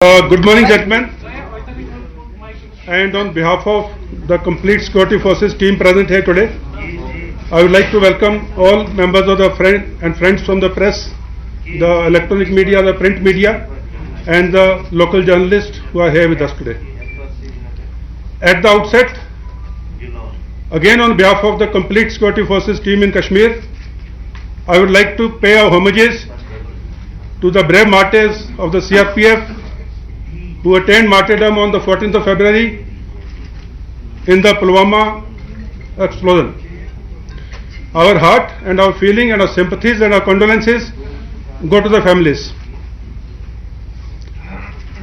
Good morning, gentlemen. And on behalf of the complete security forces team present here today, I would like to welcome all members of the friends from the press, the electronic media, the print media, and the local journalists who are here with us today. At the outset, again on behalf of the complete security forces team in Kashmir, I would like to pay our homages to the brave martyrs of the CRPF who attained martyrdom on the 14th of February in the Pulwama explosion. Our heart and our feeling and our sympathies and our condolences go to the families.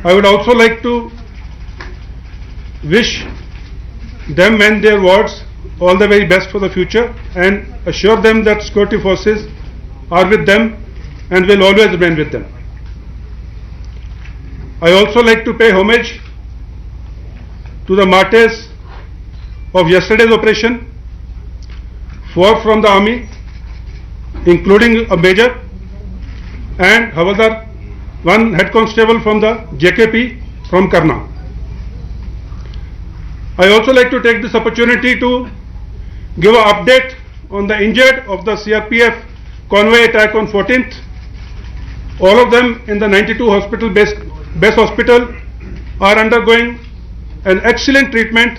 I would also like to wish them and their wards all the very best for the future and assure them that security forces are with them and will always remain with them. I also like to pay homage to the martyrs of yesterday's operation, 4 from the army, including a major, and Havaldar, 1 head constable from the JKP from Karna. I also like to take this opportunity to give an update on the injured of the CRPF convoy attack on 14th. All of them in the 92 hospital base hospital are undergoing an excellent treatment,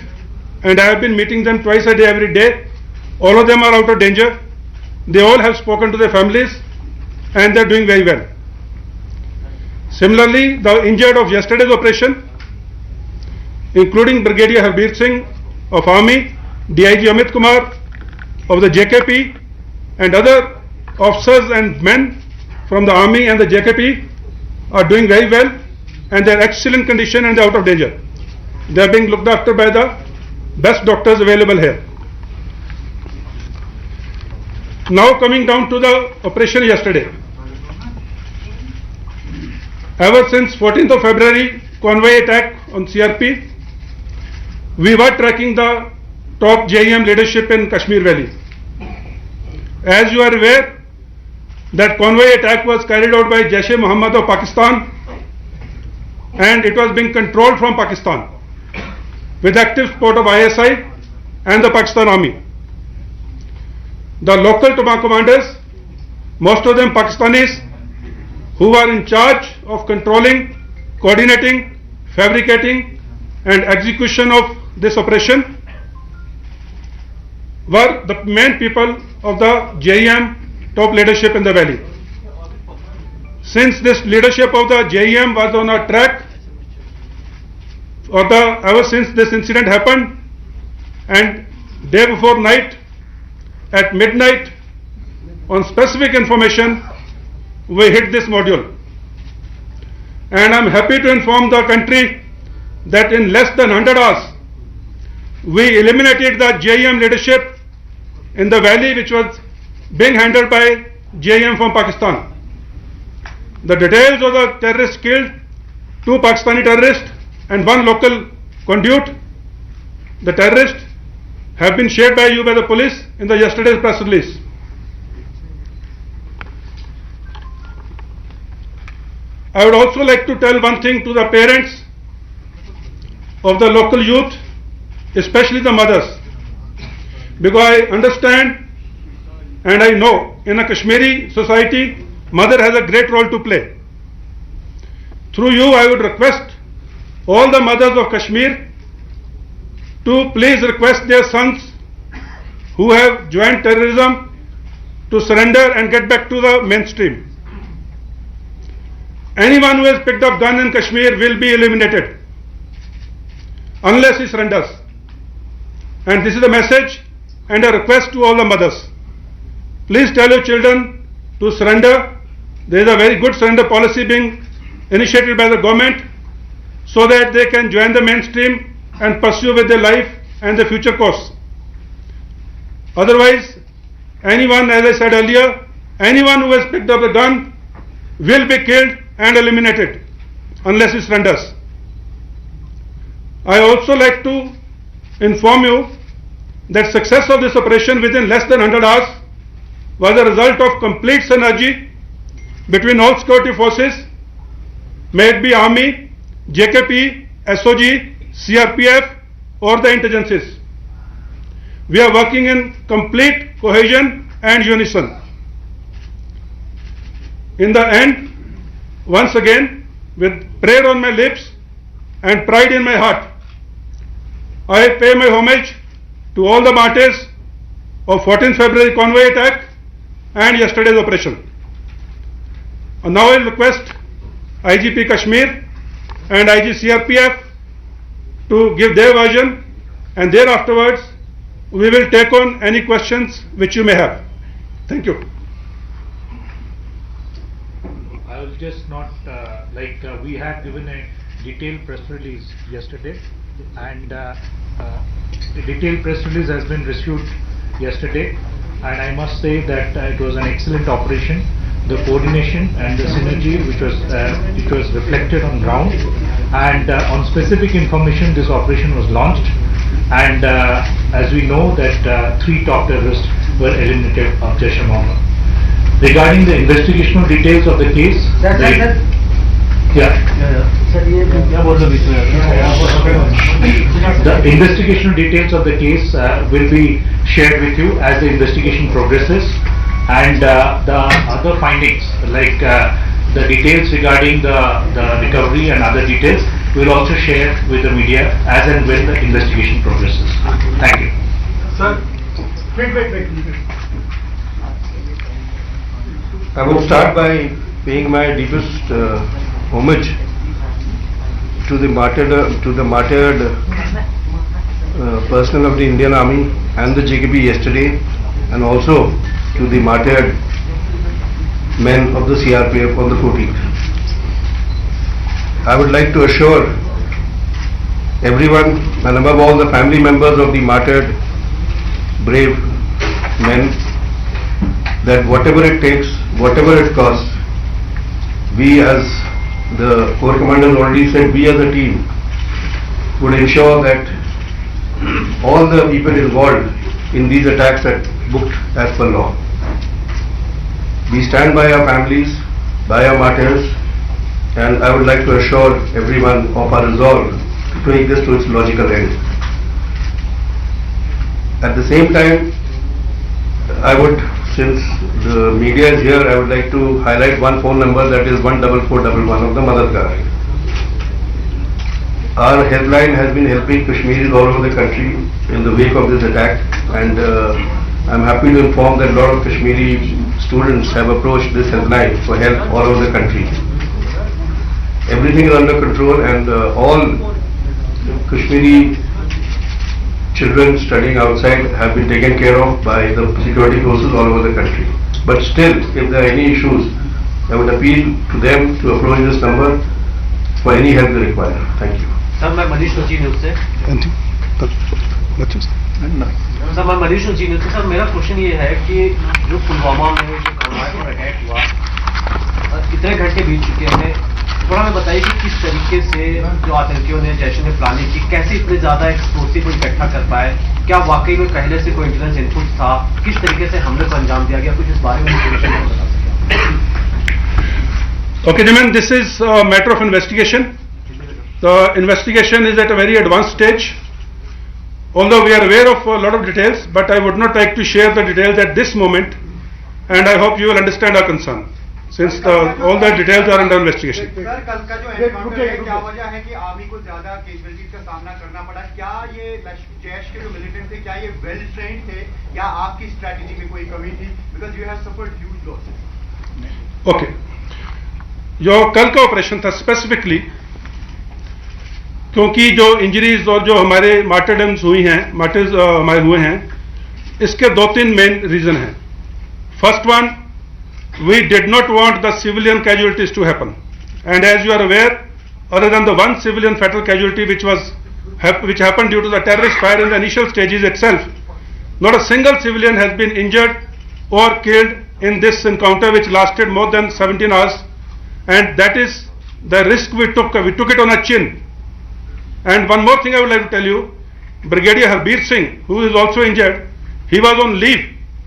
and I have been meeting them twice a day every day. All of them are out of danger. They all have spoken to their families and they are doing very well. Similarly, the injured of yesterday's operation, including Brigadier Harbir Singh of Army, DIG Amit Kumar of the JKP, and other officers and men from the Army and the JKP are doing very well, and they are excellent condition and they are out of danger. They are being looked after by the best doctors available here. Now coming down to the operation yesterday. Ever since 14th of February convoy attack on CRP, we were tracking the top JEM leadership in Kashmir Valley. As you are aware, that convoy attack was carried out by Jaish-e-Mohammed of Pakistan, and it was being controlled from Pakistan with active support of ISI and the Pakistan Army. The local commanders, most of them Pakistanis, who were in charge of controlling, coordinating, fabricating and execution of this operation, were the main people of the JEM top leadership in the valley. Since this leadership of the JEM was on a track, ever since this incident happened, and day before night, at midnight, on specific information, we hit this module. And I am happy to inform the country that in less than 100 hours, we eliminated the JEM leadership in the valley, which was being handled by JEM from Pakistan. The details of the terrorists killed, 2 Pakistani terrorists and 1 local conduit. The terrorists have been shared by you by the police in the yesterday's press release. I would also like to tell one thing to the parents of the local youth, especially the mothers, because I understand and I know in a Kashmiri society, mother has a great role to play. Through you, I would request all the mothers of Kashmir to please request their sons who have joined terrorism to surrender and get back to the mainstream. Anyone who has picked up gun in Kashmir will be eliminated unless he surrenders. And this is a message and a request to all the mothers. Please tell your children to surrender. There is a very good surrender policy being initiated by the government so that they can join the mainstream and pursue with their life and their future course. Otherwise, anyone, as I said earlier, anyone who has picked up a gun will be killed and eliminated unless he surrenders. I also like to inform you that success of this operation within less than 100 hours was a result of complete synergy between all security forces, may it be Army, JKP, SOG, CRPF or the intelligences. We are working in complete cohesion and unison. In the end, once again, with prayer on my lips and pride in my heart, I pay my homage to all the martyrs of 14th February convoy attack and yesterday's operation. And now I request IGP Kashmir and IG CRPF to give their version, and thereafterwards we will take on any questions which you may have. Thank you. I will just not we had given a detailed press release yesterday, and the detailed press release has been issued yesterday, and I must say that it was an excellent operation. The coordination and the synergy which was reflected on ground, and on specific information this operation was launched, and as we know that 3 top terrorists were eliminated of Jaish-e-Mohammed. Regarding the investigational details of the case, the investigational details of the case will be shared with you as the investigation progresses, and the other findings like the details regarding the recovery and other details we will also share with the media as and when the investigation progresses. Thank you. Sir, wait. I would start by paying my deepest homage to the martyred personnel of the Indian Army and the JKP yesterday, and also to the martyred men of the CRPF on the 14th. I would like to assure everyone, and above all the family members of the martyred brave men, that whatever it takes, whatever it costs, we as the Corps Commander already said, we as a team would ensure that all the people involved in these attacks are booked as per law. We stand by our families, by our martyrs, and I would like to assure everyone of our resolve to take this to its logical end. At the same time, since the media is here, I would like to highlight one phone number, that is 14411 of the Madadgar. Our helpline has been helping Kashmiris all over the country in the wake of this attack, and I'm happy to inform that a lot of Kashmiri students have approached this helpline for help all over the country. Everything is under control, and all Kashmiri children studying outside have been taken care of by the security forces all over the country. But still, if there are any issues, I would appeal to them to approach this number for any help they require. Thank you. Sir, मैं मनीष ऊंची news से। Sir, मैं मनीष ऊंची news से। Sir, मेरा question ये है कि जो पुलवामा में जो कानवाई पर अटैक हुआ, कितने घंटे बीत चुके हैं, थोड़ा हमें बताइए कि किस तरीके से जो आतंकियों ने, जैश ने प्लानिंग की, कैसे इतने ज़्यादा एक्सप्लोसिव को इकट्ठा कर पाए, क्या वाकई में पहले से कोई इंटेलिजेंस इनपुट था, किस तरीके से हमले को अंजाम दिया गया, कुछ इस बारे में इंफॉर्मेशन बता सकते? Okay, gentlemen, this is a matter of investigation. The investigation is at a very advanced stage. Although we are aware of a lot of details, but I would not like to share the details at this moment, and I hope you will understand our concern, since all the details are under investigation. Sir, कल का जो encounter है, क्या वजह है कि army को ज्यादा कैजुअलिटीज का सामना करना पड़ा? क्या ये जैश के जो मिलिटेंट थे, क्या ये वेल ट्रेन्ड थे, या आपकी स्ट्रैटेजी में कोई कमी थी? Because you have suffered huge losses. Okay, जो कल का ऑपरेशन था स्पेसिफिकली, क्योंकि जो इंजरीज और जो हमारे मार्टरडम्स हुई हैं, मार्टर्स हमारे हुए हैं, इसके 2-3 मेन रीजन हैं. First one, we did not want the civilian casualties to happen, and as you are aware, other than the one civilian fatal casualty which happened due to the terrorist fire in the initial stages itself, not a single civilian has been injured or killed in this encounter, which lasted more than 17 hours, and that is the risk we took it on our chin. And one more thing I would like to tell you, Brigadier Harbir Singh, who is also injured, he was on leave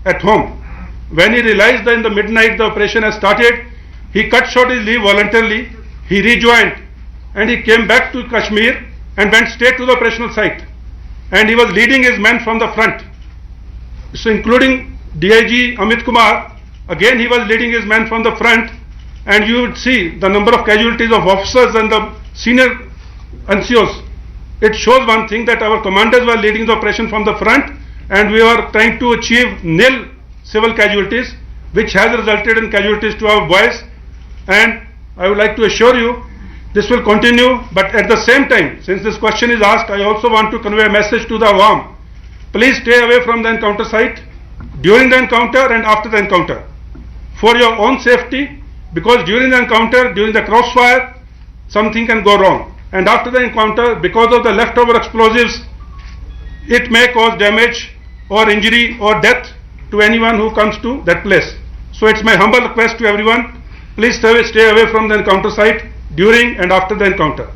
at home. When he realized that in the midnight the operation has started, he cut short his leave voluntarily. He rejoined and he came back to Kashmir and went straight to the operational site. And he was leading his men from the front. So including DIG Amit Kumar, again he was leading his men from the front, and you would see the number of casualties of officers and the senior NCOs. It shows one thing, that our commanders were leading the operation from the front, and we were trying to achieve nil civil casualties, which has resulted in casualties to our boys. And I would like to assure you, this will continue, but at the same time, since this question is asked, I also want to convey a message to the Awam. Please stay away from the encounter site during the encounter and after the encounter, for your own safety, because during the encounter, during the crossfire, something can go wrong. And after the encounter, because of the leftover explosives, it may cause damage or injury or death to anyone who comes to that place. So it's my humble request to everyone, please stay away from the encounter site during and after the encounter.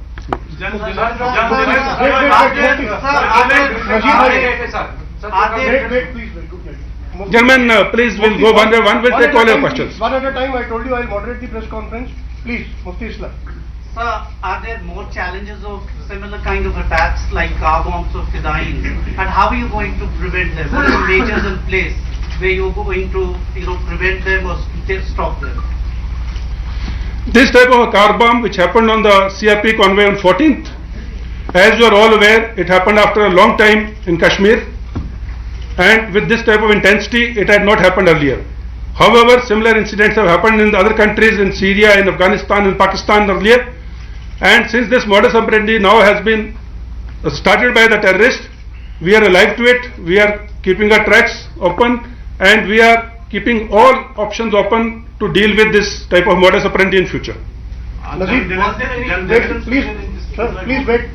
Gentlemen, please, we'll go one by one, we'll take all your questions. One at a time. I told you I'll moderate the press conference. Please, Mufti Islam. Sir, are there more challenges of similar kind of attacks like car bombs or Fidain? And how are you going to prevent them? What are the measures in place where you're going to, prevent them or stop them? This type of a car bomb which happened on the CRP convoy on 14th, as you are all aware, it happened after a long time in Kashmir, and with this type of intensity, it had not happened earlier. However, similar incidents have happened in the other countries, in Syria, in Afghanistan, in Pakistan earlier. And since this modus operandi now has been started by the terrorists, we are alive to it, we are keeping our tracks open, and we are keeping all options open to deal with this type of modus operandi in future. Nazir, wait, please, sir, please wait.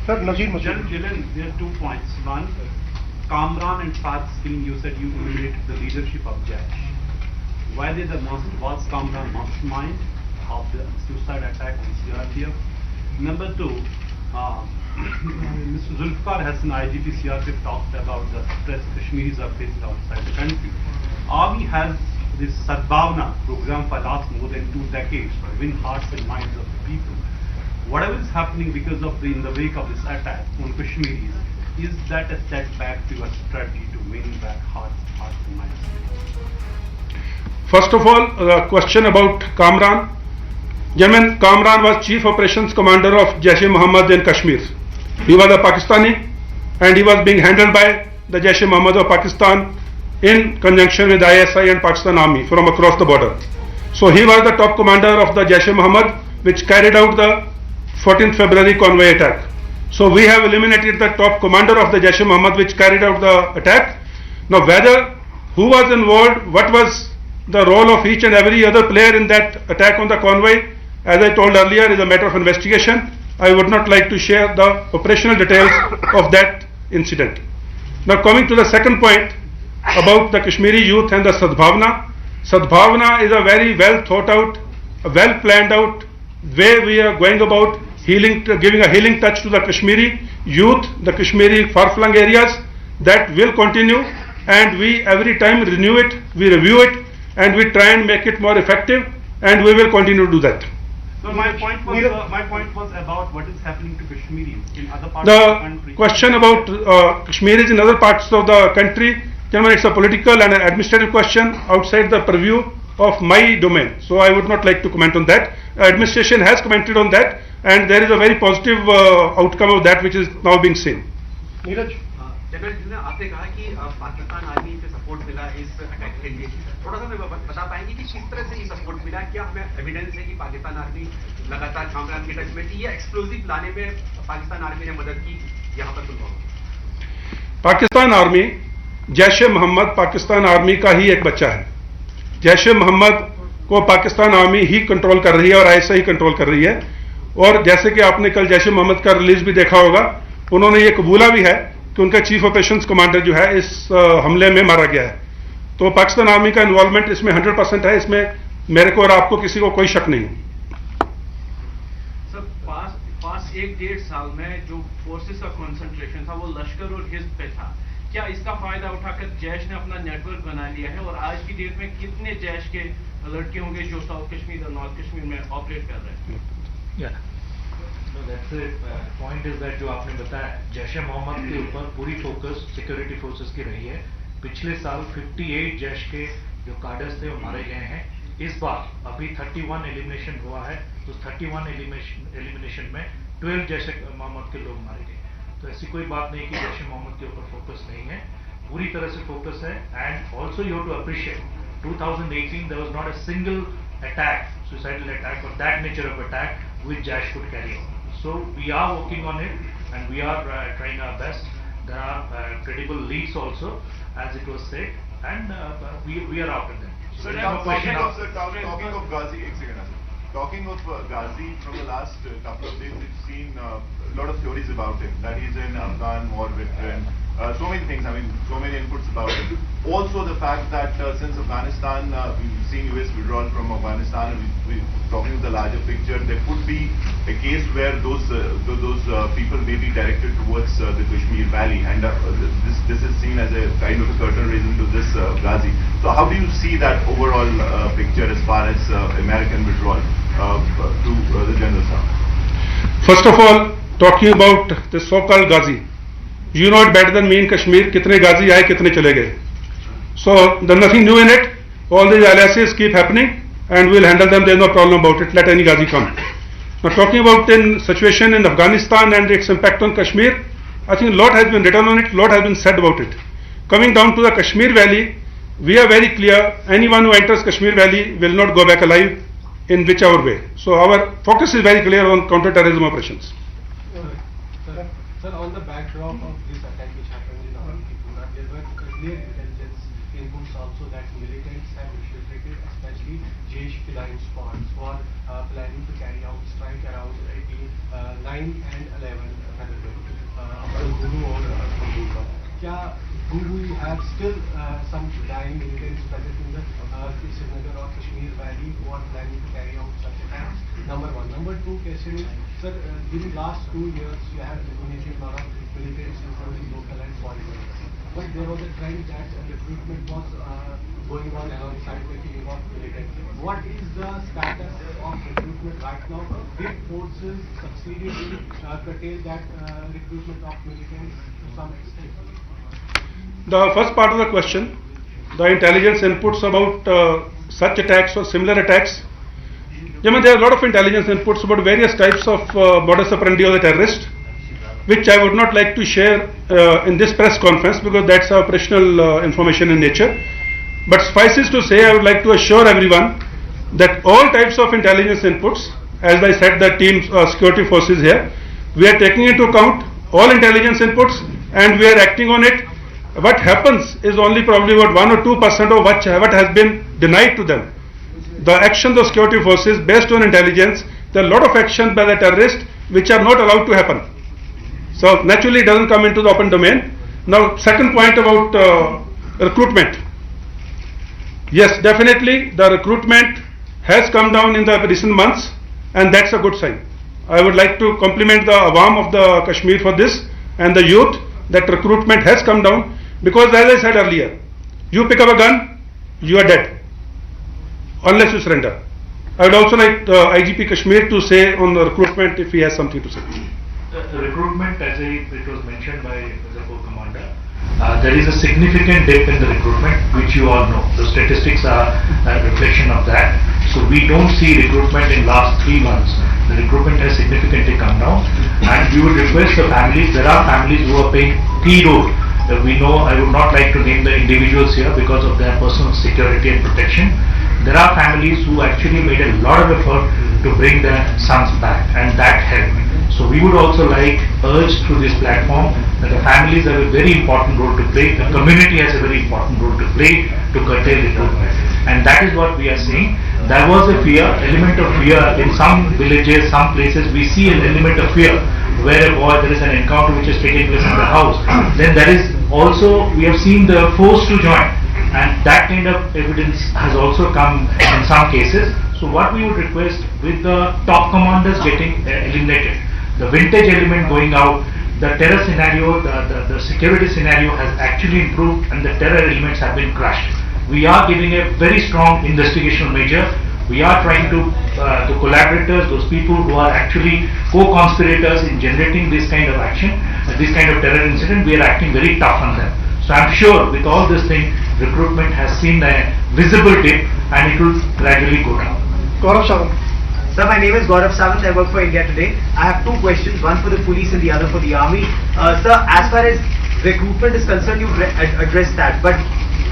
Sir, Nazir Masud. There are 2 points. One, Kamran and Fahd scheme, you said you eliminated the leadership of Jaish. Why did was Kamran mastermind of the suicide attack on CRPF? Number 2, Mr. Zulfikar Hassan, IGP CRPF, talked about the stress Kashmiris are facing outside the country. Army has this Sadbhavna program for last more than 2 decades to win hearts and minds of the people. Whatever is happening because of in the wake of this attack on Kashmiris, is that a setback to your strategy to win back hearts and minds? First of all, the question about Kamran. Gentlemen, Kamran was Chief Operations Commander of Jaish-e-Mohammed in Kashmir. He was a Pakistani, and he was being handled by the Jaish-e-Mohammed of Pakistan in conjunction with ISI and Pakistan Army from across the border. So he was the top commander of the Jaish-e-Mohammed, which carried out the 14th February convoy attack. So we have eliminated the top commander of the Jaish-e-Mohammed, which carried out the attack. Now whether who was involved, what was the role of each and every other player in that attack on the convoy, as I told earlier, is a matter of investigation. I would not like to share the operational details of that incident. Now coming to the second point about the Kashmiri youth and the Sadbhavna. Sadbhavna is a very well thought out, a well planned out way we are going about healing, giving a healing touch to the Kashmiri youth, the Kashmiri far-flung areas. That will continue, and we every time renew it, we review it, and we try and make it more effective, and we will continue to do that. So my point was about what is happening to Kashmiris in other parts of the country. The question about Kashmiris in other parts of the country, gentlemen, it's a political and an administrative question outside the purview of my domain. So I would not like to comment on that. Administration has commented on that, and there is a very positive outcome of that which is now being seen. Neeraj. General, आपने कहा कि Pakistan army से support मिला इस attack के लिए, थोड़ा सा हमें बता पाएंगे कि किस तरह से ये सपोर्ट मिला? क्या हमें एविडेंस है कि पाकिस्तान आर्मी लगातार कामरान के टच में थी, या एक्सप्लोजिव लाने में पाकिस्तान आर्मी ने मदद की यहाँ पर पुलवामा? पाकिस्तान आर्मी, जैश-ए-मोहम्मद पाकिस्तान आर्मी का ही एक बच्चा है. जैश-ए-मोहम्मद को पाकिस्तान आर्मी ही कंट्रोल कर रही है और ISI ही कंट्रोल कर रही है. और जैसे कि आपने कल जैश-ए-मोहम्मद का रिलीज भी देखा होगा, उन्होंने ये कबूला भी है कि उनका चीफ ऑपरेशंस कमांडर जो है इस हमले में मारा गया है. तो पाकिस्तान आर्मी का इन्वॉल्वमेंट इसमें 100% है, इसमें मेरे को और आपको किसी को कोई शक नहीं. सर, पास 1-1.5 साल में जो फोर्सेस का कंसंट्रेशन था वो लश्कर और हिज़्ब पे था. क्या इसका फायदा उठाकर जैश ने अपना नेटवर्क बना लिया है, और आज की डेट में कितने जैश के लड़के होंगे जो साउथ कश्मीर और नॉर्थ कश्मीर में ऑपरेट कर रहे हैं? That's the point is that जो आपने बताया जैश ए मोहम्मद के ऊपर पूरी फोकस सिक्योरिटी फोर्सेस की रही है। पिछले साल 58 जैश के जो कार्डर्स थे वो मारे गए हैं। इस बार अभी 31 एलिमिनेशन हुआ है, तो 31 एलिमिनेशन में 12 जैश ए मोहम्मद के लोग मारे गए। तो ऐसी कोई बात नहीं कि जैश ए मोहम्मद के ऊपर फोकस नहीं है, पूरी तरह से फोकस है। And also you have to appreciate 2018 there was not a single attack, suicidal attack or that nature of attack which Jaish could carry on. So we are working on it and we are trying our best. There are credible leads also, as it was said, and we are after them. So Sir, there is no question talking of Ghazi, talking of Ghazi, from the last couple of days, we've seen a lot of theories about him, that he's an Afghan war veteran, so many things, I mean, so many inputs about him. Also the fact that since Afghanistan, we've seen US withdrawal from Afghanistan, and we're talking of the larger picture, there could be a case where those people may be directed towards the Kashmir Valley, and this is seen as a kind of a curtain raiser to this Ghazi. So how do you see that overall picture as far as American withdrawal to the General Sir? First of all, talking about the so-called Ghazi, you know it better than me in Kashmir, कितने Ghazi आए, कितने चले गए. So there's nothing new in it. All these aliases keep happening, and we'll handle them. There's no problem about it. Let any Ghazi come. Now talking about the situation in Afghanistan and its impact on Kashmir, I think a lot has been written on it, a lot has been said about it. Coming down to the Kashmir Valley, we are very clear, anyone who enters Kashmir Valley will not go back alive in whichever way. So our focus is very clear on counter-terrorism operations. Sir, on the backdrop of this attack which happened in Tripura, there were clear intelligence inputs also that militants have infiltrated, especially Jaish Fidain squads, who are planning to carry out strike around 9 and 11 February, Guru or Guru. Do we have still some Fidain militants present in the Srinagar or Kashmir Valley who are planning to carry out such attacks? Number one. Number two question is, sir, during last 2 years, you have eliminated a lot of militants, including local and foreign militants. But there was a trend that recruitment was going on alongside the team of militants. What is the status of recruitment right now? Did forces succeeded in curtail that recruitment of militants to some extent? The first part of the question, the intelligence inputs about such attacks or similar attacks. There are a lot of intelligence inputs about various types of modus operandi of the terrorist, which I would not like to share in this press conference because that's operational information in nature. But suffices to say, I would like to assure everyone that all types of intelligence inputs, as I said, the teams, security forces here, we are taking into account all intelligence inputs and we are acting on it. What happens is only probably about 1 or 2% of what has been denied to them. The actions of security forces based on intelligence, there are a lot of actions by the terrorists which are not allowed to happen. So naturally it doesn't come into the open domain. Now second point about recruitment. Yes, definitely the recruitment has come down in the recent months and that's a good sign. I would like to compliment the Awam of the Kashmir for this and the youth, that recruitment has come down because as I said earlier, you pick up a gun, you are dead unless you surrender. I would also like IGP Kashmir to say on the recruitment if he has something to say. The recruitment, as it was mentioned by the co-commander, there is a significant dip in the recruitment, which you all know. The statistics are a reflection of that. So we don't see recruitment in last 3 months. The recruitment has significantly come down, and we would request the families. There are families who are paying key role. We know, I would not like to name the individuals here because of their personal security and protection. There are families who actually made a lot of effort to bring their sons back, and that helped. So we would also like urge through this platform that the families have a very important role to play, the community has a very important role to play to curtail recruitment. And that is what we are seeing. There was a element of fear in some villages, some places. We see an element of fear where a boy, there is an encounter which is taking place in the house. Then there is also, we have seen the force to join, and that kind of evidence has also come in some cases. So what we would request, with the top commanders getting eliminated, the vintage element going out, the terror scenario, the security scenario has actually improved and the terror elements have been crushed. We are giving a very strong investigational measure We are trying to, the collaborators, those people who are actually co-conspirators in generating this kind of action, this kind of terror incident, we are acting very tough on them. So I'm sure with all this thing, recruitment has seen a visible dip and it will gradually go down. Gaurav Sawant. Sir, my name is Gaurav Sawant. I work for India Today. I have two questions, one for the police and the other for the army. Sir, as far as recruitment is concerned, you've addressed that. But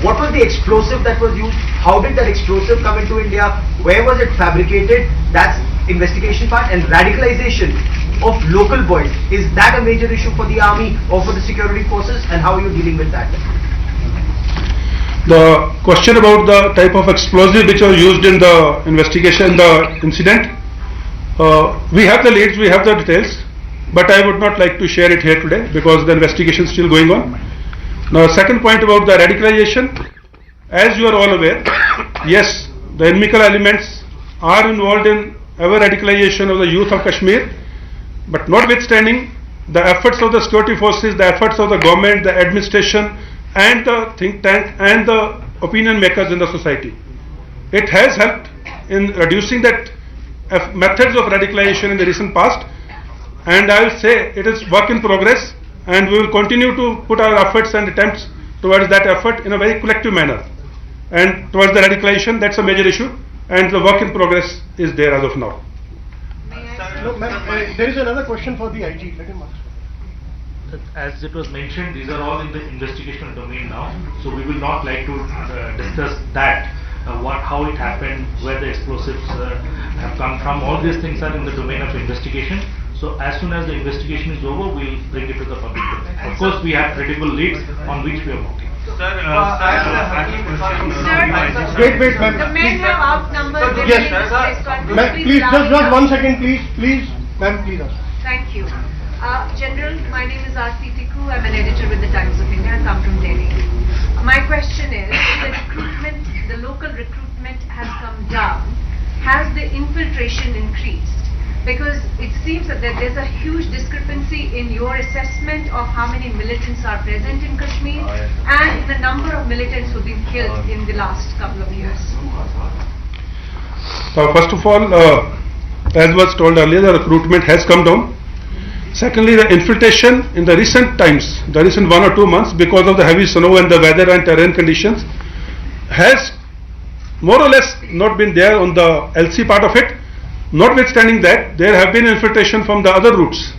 what was the explosive that was used? How did that explosive come into India? Where was it fabricated? That's investigation part. And radicalization of local boys. Is that a major issue for the army or for the security forces? And how are you dealing with that? The question about the type of explosive which was used in the investigation, the incident, we have the leads, we have the details, but I would not like to share it here today because the investigation is still going on. Now, second point about the radicalization, as you are all aware, yes, the inimical elements are involved in ever radicalization of the youth of Kashmir, but notwithstanding the efforts of the security forces, the efforts of the government, the administration, and the think tank and the opinion makers in the society. It has helped in reducing that methods of radicalization in the recent past, and I will say it is work in progress, and we will continue to put our efforts and attempts towards that effort in a very collective manner. And towards the radicalization, that's a major issue, and the work in progress is there as of now. No, there is another question for the IG. Let him ask. As it was mentioned, these are all in the investigational domain now, so we will not like to discuss that, how it happened, where the explosives have come from. All these things are in the domain of investigation. So as soon as the investigation is over, we will bring it to the public domain. Of course, we have credible leads on which we are working. Wait, ma'am. The men have outnumbered the Yes, women. please, just 1 second, please, ma'am, please ask. Thank you. General, my name is Aarti Tikku. I'm an editor with the Times of India. I come from Delhi. My question is, the local recruitment has come down. Has the infiltration increased? Because it seems that there's a huge discrepancy in your assessment of how many militants are present in Kashmir and the number of militants who've been killed in the last couple of years. So first of all, as was told earlier, the recruitment has come down. Secondly, the infiltration in the recent times, the recent 1 or 2 months, because of the heavy snow and the weather and terrain conditions, has more or less not been there on the LC part of it. Notwithstanding that, there have been infiltration from the other routes,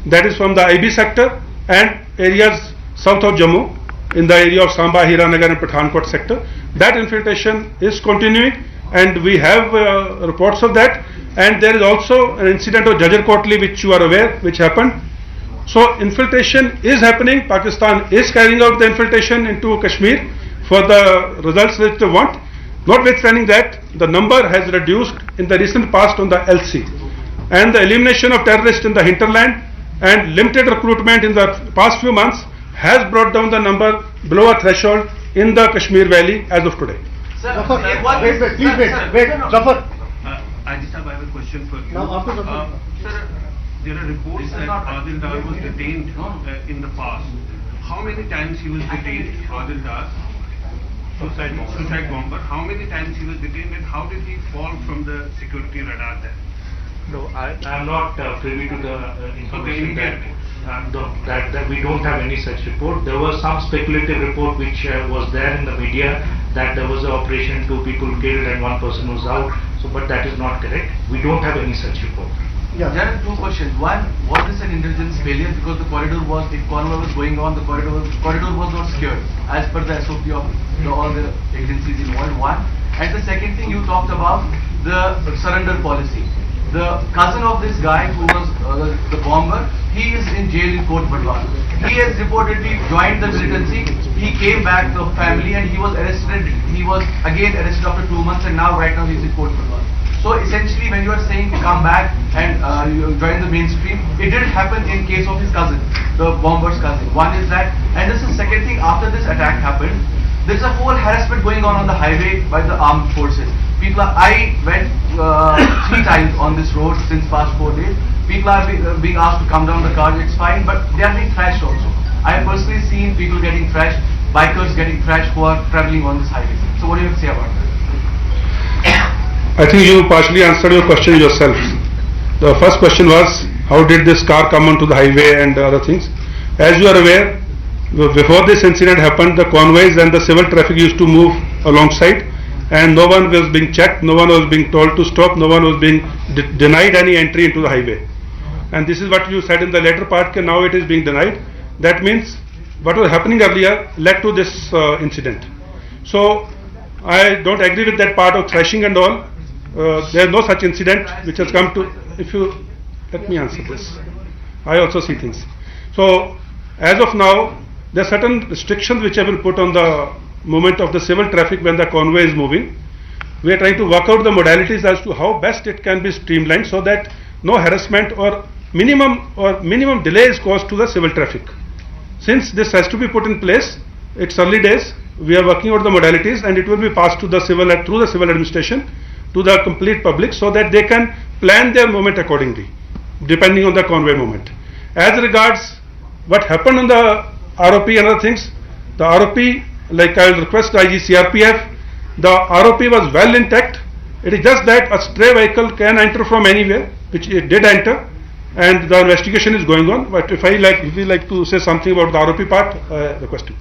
that is from the IB sector and areas south of Jammu, in the area of Samba, Hiranagar and Pathankot sector. That infiltration is continuing, and we have reports of that. And there is also an incident of Jajjar Kotli, which you are aware, which happened. So infiltration is happening. Pakistan is carrying out the infiltration into Kashmir for the results which they want. Notwithstanding that, the number has reduced in the recent past on the LC. And the elimination of terrorists in the hinterland and limited recruitment in the past few months has brought down the number below a threshold in the Kashmir Valley as of today. Zafar, wait, Zafar. I just have a question for you. Now, after Zafar. Sir, there are reports that Adil Dar was detained in the past. How many times he was detained, Adil Dar? Suicide bomber. How many times he was detained and how did he fall from the security radar there? No, I am not privy to the information that we don't have any such report. There was some speculative report which was there in the media that there was an operation, 2 people killed and 1 person was out. So, but that is not correct. We don't have any such report. Yeah. There are 2 questions. One, was this an intelligence failure because the corridor was, if convoy was going on, the corridor was not secured as per the SOP of all the agencies involved. One, and the second thing you talked about the surrender policy. The cousin of this guy who was the bomber, he is in jail in Fort Badwan. He has reportedly joined the militancy. He came back to family and he was arrested. He was again arrested after 2 months and now right now he is in Fort Badwan. So essentially when you are saying to come back and join the mainstream, it didn't happen in case of his cousin, the bomber's cousin. One is that, and this is the second thing, after this attack happened, there is a whole harassment going on the highway by the armed forces. I went 3 times on this road since past 4 days. People are being asked to come down the car, it's fine, but they are being thrashed also. I have personally seen people getting thrashed, bikers getting thrashed who are traveling on this highway. So what do you have to say about that? I think you partially answered your question yourself. The first question was, how did this car come onto the highway and other things? As you are aware, before this incident happened, the convoys and the civil traffic used to move alongside, and no one was being checked, no one was being told to stop, no one was being denied any entry into the highway. And this is what you said in the later part, that now it is being denied. That means what was happening earlier led to this incident. So I don't agree with that part of thrashing and all. There is no such incident which has come to. If you let me answer this, I also see things. So as of now, there are certain restrictions which have been put on the movement of the civil traffic when the convoy is moving. We are trying to work out the modalities as to how best it can be streamlined so that no harassment or minimum delay is caused to the civil traffic. Since this has to be put in place, it's early days. We are working out the modalities, and it will be passed to the civil through the civil administration to the complete public so that they can plan their movement accordingly, depending on the convoy movement. As regards what happened on the ROP and other things, the ROP, like I will request IG CRPF, the ROP was well intact. It is just that a stray vehicle can enter from anywhere, which it did enter, and the investigation is going on. But if you like to say something about the ROP part, request you.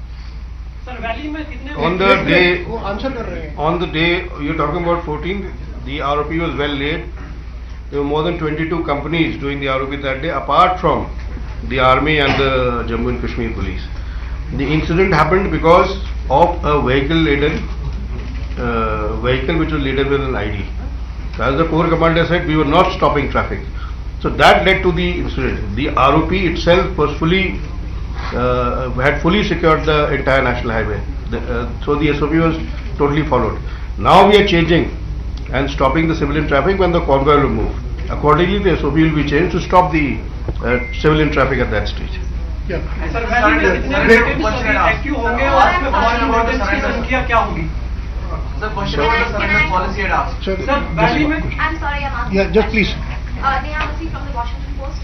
On the day you're talking about 14th, the ROP was well laid. There were more than 22 companies doing the ROP that day, apart from the army and the Jammu and Kashmir police. The incident happened because of a vehicle which was laden with an ID. So as the Corps Commander said, we were not stopping traffic. So that led to the incident. The ROP itself was had fully secured the entire national highway. So the SOP was totally followed. Now we are changing and stopping the civilian traffic when the convoy will move. Accordingly, the SOP will be changed to stop the civilian traffic at that stage. Yeah. I'm sorry, I'm asking. Yeah, just please. Neha Masi from the Washington Post.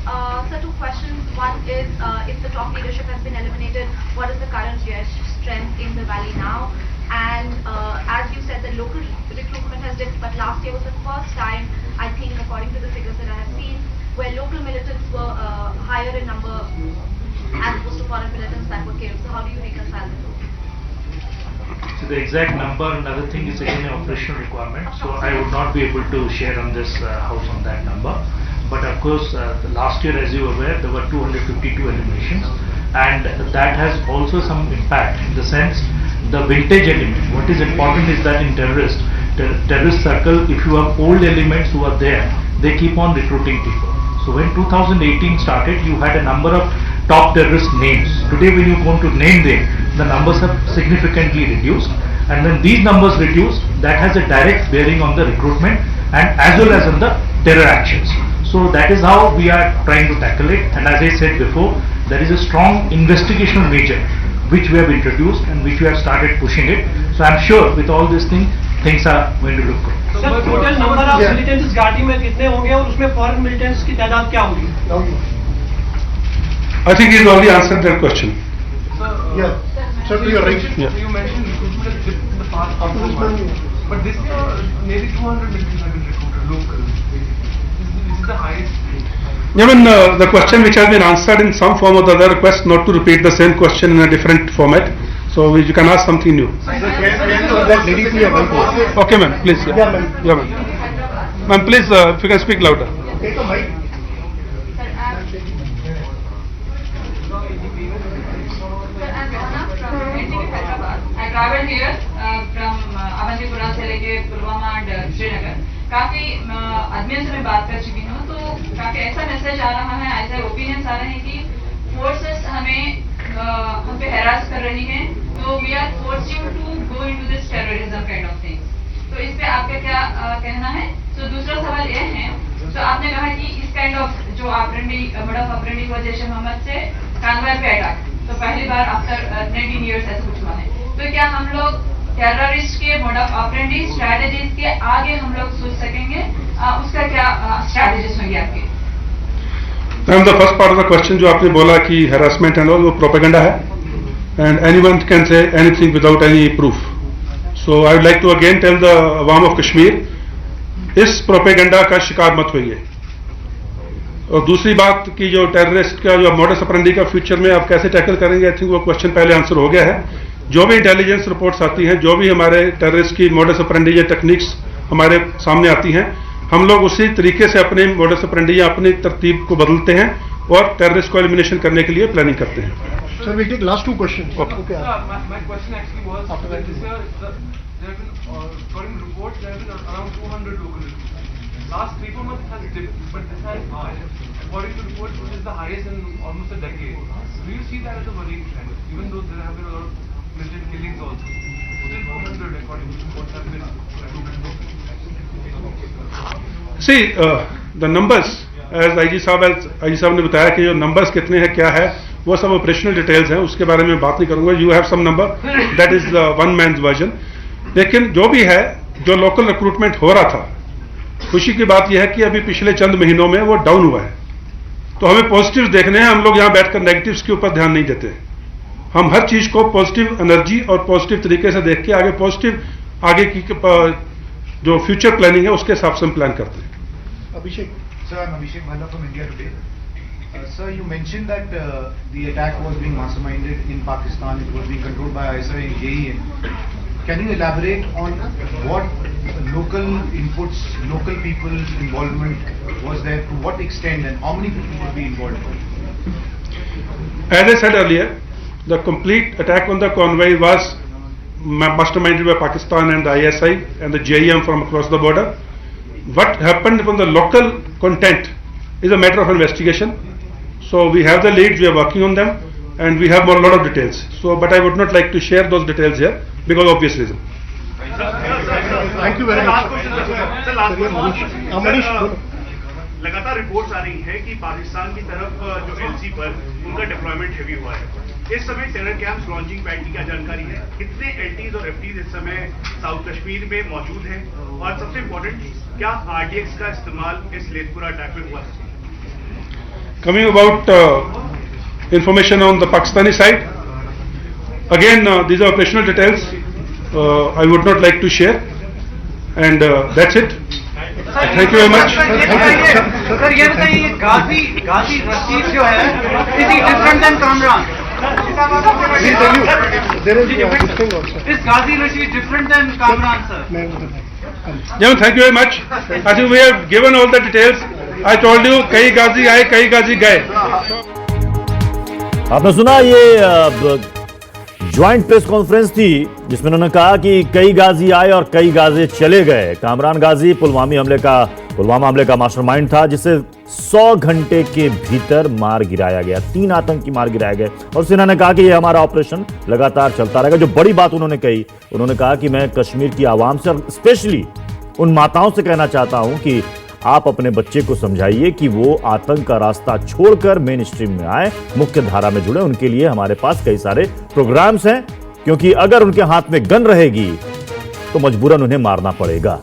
Sir, two questions. One is, if the top leadership has been eliminated, what is the current strength in the valley now? And as you said, the local recruitment has dipped, but last year was the first time, I think, according to the figures that I have seen, where local militants were higher in number as opposed to foreign militants that were killed. So how do you reconcile the two? So the exact number, another thing is again an operational requirement. So I would not be able to share on this house on that number. But of course, last year, as you are aware, there were 252 eliminations, and that has also some impact in the sense the vintage element. What is important is that in terrorist circle, if you have old elements who are there, they keep on recruiting people. So when 2018 started, you had a number of top terrorist names. Today when you go to name them, the numbers have significantly reduced, and when these numbers reduce, that has a direct bearing on the recruitment and as well as on the terror actions. So that is how we are trying to tackle it, and as I said before, there is a strong investigational measure which we have introduced and which we have started pushing it. So I am sure with all these things are going to look good. Sir total number of militants इस घाटी में कितने होंगे और उसमें foreign militants की तादाद क्या होगी? I think he's already answered that question. Yeah. Sir, to your right. So you mentioned recruitment has dipped in the past after this month, but this year nearly 200 militants have been recruited local. This is the highest. I mean, the question which has been answered in some form or the other, request not to repeat the same question in a different format. So you can ask something new. Okay, ma'am, please. Yeah, ma'am. Yeah, ma'am. Ma'am, please, if you can speak louder. Take a mic. I traveled here from Avantipura से लेके Pulwama and Srinagar. काफी आदमियों से मैं बात कर चुकी हूँ, तो काफी ऐसा मैसेज आ रहा है, ऐसे ओपिनियंस आ रहे हैं कि फोर्सेस हम पे हैरास कर रही हैं, तो we are forcing to go into this terrorism kind of things. तो इस पे आपका क्या कहना है? तो दूसरा सवाल यह है, तो आपने कहा कि इस काइंड ऑफ जो मोड ऑफ ऑपरेंडी हुआ जैश ए मोहम्मद से कानवाय पे अटैक, तो पहली बार आफ्टर 19 years ऐसा कुछ हुआ है. तो क्या हम लोग टेररिस्ट के मोड ऑफ ऑपरेंडी स्ट्रैटेजीज के आगे हम लोग सोच सकेंगे? उसका क्या स्ट्रैटेजीज होंगी आपकी? Ma'am, the first part of the question जो आपने बोला कि हैरासमेंट एंड ऑल, वो प्रोपेगेंडा है, and anyone can say anything without any proof. So I would like to again tell the Awam of Kashmir इस propaganda का शिकार मत होइए। और दूसरी बात कि जो टेररिस्ट का जो मॉडस ऑपरेंडी का फ्यूचर में आप कैसे टैकल करेंगे, आई थिंक वो क्वेश्चन पहले आंसर हो गया है। जो भी इंटेलिजेंस रिपोर्ट्स आती हैं, जो भी हमारे टेररिस्ट की मॉडस ऑपरेंडी या टेक्निक्स हमारे सामने आती हैं, हम लोग उसी तरीके से अपने मॉडस ऑपरेंडी या अपनी तरतीब को बदलते हैं और टेररिस्ट को एलिमिनेशन करने के लिए प्लानिंग करते हैं। Sir, we'll take last two questions. Okay. My question actually was, after that, there have been, according to reports, there have been around 200 local recruitments. Last 3-4 months has dipped, but this has, according to reports, this is the highest in almost a decade. Do you see that as a worrying trend, even though there have been a lot of militant killings also? Still 200, according to reports, have been recruited. See, the numbers, as IG साहब ने बताया कि जो numbers कितने हैं, क्या है, वो सब ऑपरेशनल डिटेल्स हैं, उसके बारे में बात नहीं करूंगा। You have some number, that is one man's version. लेकिन जो भी है, जो लोकल रिक्रूटमेंट हो रहा था, खुशी की बात यह है कि अभी पिछले चंद महीनों में वो डाउन हुआ है। तो हमें पॉजिटिव देखने हैं, हम लोग यहाँ बैठकर नेगेटिव्स के ऊपर ध्यान नहीं देते। हम हर चीज को पॉजिटिव एनर्जी और पॉजिटिव तरीके से देख के आगे पॉजिटिव आगे की जो फ्यूचर प्लानिंग है उसके हिसाब से हम प्लान करते हैं। Abhishek. Sir, I'm Abhishek Bhalla from India Today. Sir, you mentioned that the attack was being masterminded in Pakistan. It was being controlled by ISI and JEM. Can you elaborate on what local inputs, local people's involvement was there, to what extent, and how many people would be involved? As I said earlier, the complete attack on the convoy was masterminded by Pakistan and the ISI and the JEM from across the border. What happened from the local content is a matter of investigation. So we have the leads, we are working on them, and we have a lot of details. So, but I would not like to share those details here because of obvious reason. Thank you very much. Manish, लगातार reports आ रही है कि पाकिस्तान की तरफ जो LC पर उनका deployment heavy हुआ है। इस समय टेरर कैंप्स लॉन्चिंग पैड की क्या जानकारी है? कितने एलटीज और एफटीज इस समय साउथ कश्मीर में मौजूद हैं? और सबसे इम्पोर्टेंट, क्या आरडीएक्स का इस्तेमाल इस लेथपुरा अटैक में हुआ? Coming about information on the Pakistani side, again these are operational details. I would not like to share, and that's it. Thank you very much. Sir ये बताइए, गाजी रशीद जो है, is he different than Kamran? Is Ghazi Rashid different than Kamran, sir? Gentlemen, thank you very much. I think we have given all the details. I told you, कई गाजी आए, कई गाजी गए। आपने सुना, ये ज्वाइंट प्रेस कॉन्फ्रेंस थी जिसमें उन्होंने कहा कि कई गाजी आए और कई गाजी चले गए। कामरान गाजी पुलवामा हमले का मास्टरमाइंड था, जिसे 100 घंटे के भीतर मार गिराया गया। 3 आतंकी मार गिराए गए और सेना ने कहा कि यह हमारा ऑपरेशन लगातार चलता रहेगा। जो बड़ी बात उन्होंने कही, उन्होंने कहा कि मैं कश्मीर की आवाम से और स्पेशली उन माताओं से कहना चाहता हूं कि आप अपने बच्चे को समझाइए कि वो आतंक का रास्ता छोड़कर मेन स्ट्रीम में आए, मुख्य धारा में जुड़े। उनके लिए हमारे पास कई सारे प्रोग्राम्स हैं, क्योंकि अगर उनके हाथ में गन रहेगी तो मजबूरन उन्हें मारना पड़ेगा।